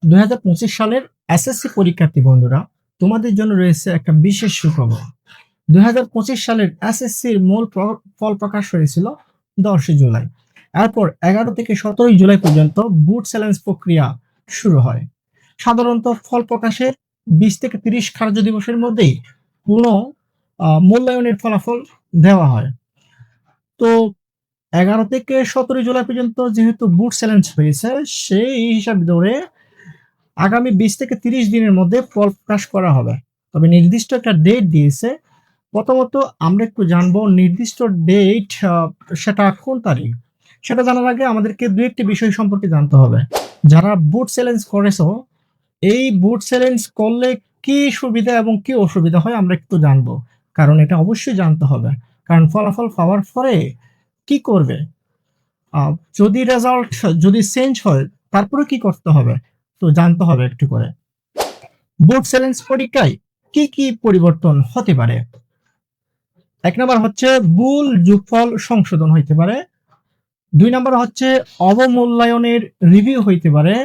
2025 সালের এসএসসি পরীক্ষার্থী বন্ধুরা, তোমাদের জন্য রয়েছে একটা বিশেষ সুখবর। 2025 সালের এসএসসির মূল ফল প্রকাশ হয়েছিল 10 জুলাই। এরপর 11 থেকে 17 জুলাই পর্যন্ত বুট চ্যালেঞ্জ প্রক্রিয়া শুরু হয়। সাধারণত ফল প্রকাশের 20 থেকে 30 কার্য দিবসের মধ্যেই পুনঃ মূল্যায়নের ফলাফল দেওয়া হয়। তো 11 থেকে 17 জুলাই পর্যন্ত যেহেতু বুট চ্যালেঞ্জ হয়েছে, সেই হিসাব ধরে আগামী 20 থেকে 30 দিনের মধ্যে ফল প্রকাশ করা হবে। তবে নির্দিষ্ট একটা ডেট দিয়েছে। প্রথমত আমরা একটু জানবো নির্দিষ্ট ডেট সেটা কোন তারিখ। সেটা জানার আগে আমাদেরকে দু একটি বিষয় সম্পর্কে জানতে হবে। যারা বুট চ্যালেঞ্জ করেছো, এই বুট চ্যালেঞ্জ করলে কি সুবিধা এবং কি অসুবিধা হয় আমরা একটু জানবো। কারণ এটা অবশ্যই জানতে হবে। কারণ ফলাফল পাওয়ার পরে কি করবে? যদি রেজাল্ট যদি চেঞ্জ হয় তারপরে কি করতে হবে? তো জানতে হবে একটু করে। বুট চ্যালেঞ্জ পরীক্ষায় কি কি পরিবর্তন হতে পারে? 1 নাম্বার হচ্ছে ভুল যোগফল সংশোধন হইতে পারে। 2 নাম্বার হচ্ছে অবমূল্যায়নের রিভিউ হইতে পারে।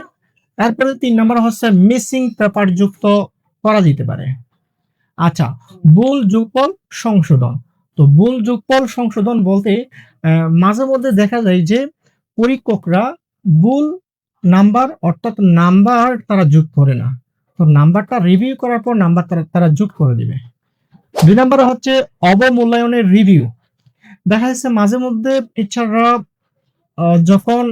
তারপরে 3 নাম্বার হচ্ছে মিসিং পেপার যুক্ত করা যেতে পারে। আচ্ছা, ভুল যোগফল সংশোধন। তো ভুল যোগফল সংশোধন বলতে মাঝে মধ্যে দেখা যায় যে পরীক্ষকরা ভুল নাম্বার অর্থাৎ নাম্বার তারা যোগ করে না। তো নাম্বারটা রিভিউ করার পর নাম্বার তারা যোগ করে দিবে। 2 নাম্বার হচ্ছে অবমূল্যায়নের রিভিউ। দেখা যাচ্ছে মাঝে মধ্যে টিচাররা যখন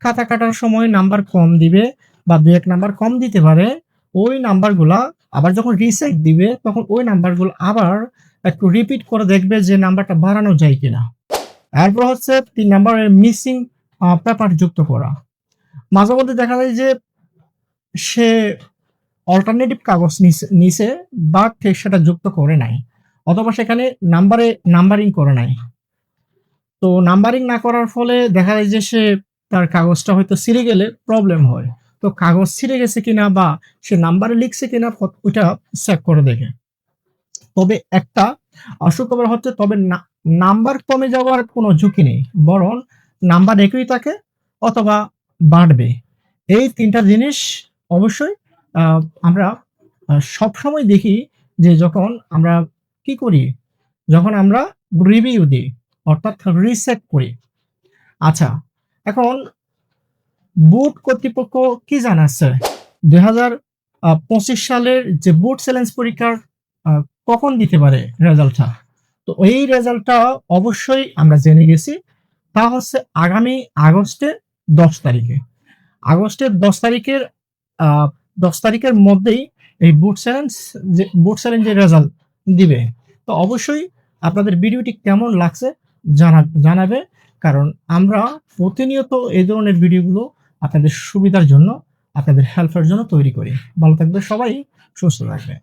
খাতা কাটার সময় নাম্বার কম দিবে বা 2-1 নাম্বার কম দিতে পারে, ওই নাম্বারগুলা আবার যখন রিচেক দিবে তখন ওই নাম্বারগুলো আবার একটু রিপিট করে দেখবে যে নাম্বারটা বাড়ানো যায় কিনা। এরপর হচ্ছে 3 নাম্বারের মিসিং পেপার যুক্ত করা। মাঝে মধ্যে দেখা যায় যে সে অল্টারনেটিভ কাগজ নিছে বাট সেটা যুক্ত করে নাই, অথবা সেখানে নাম্বারিং করে নাই। তো নাম্বারিং না করার ফলে দেখা যায় যে সে তার কাগজটা হয়তো ছিঁড়ে গেলে প্রবলেম হয়। তো কাগজ ছিঁড়ে গেছে কিনা বা সে নাম্বারে লিখছে কিনা ওইটা চেক করে দেখে। তবে একটা অসুখবর হচ্ছে, তবে নাম্বার কমে যাওয়ার কোনো ঝুঁকি নেই, বরং নাম্বার একই থাকে অথবা বাড়বে। এই 3টা জিনিস অবশ্যই আমরা সবসময় দেখি যে যখন আমরা কি করি, যখন আমরা রিভিউ দিই অর্থাৎ রিসেট করি। আচ্ছা, এখন বুট কর্তৃপক্ষ কি জানাচ্ছে 2025 সালের যে বুট চ্যালেঞ্জ পরীক্ষার কখন দিতে পারে রেজাল্টটা? তো এই রেজাল্টটা অবশ্যই আমরা জেনে গেছি, তা হচ্ছে আগামী আগস্টের 10 তারিখে। আগস্টের 10 তারিখের 10 তারিখের মধ্যেই এই বুট চ্যালেঞ্জের রেজাল্ট দিবে। তো অবশ্যই আপনাদের ভিডিওটি কেমন লাগছে জানাবে, কারণ আমরা প্রতিনিয়ত এই ধরনের ভিডিওগুলো আপনাদের সুবিধার জন্য, আপনাদের হেল্পের জন্য তৈরি করি। ভালো থাকবে সবাই, সুস্থ থাকবে।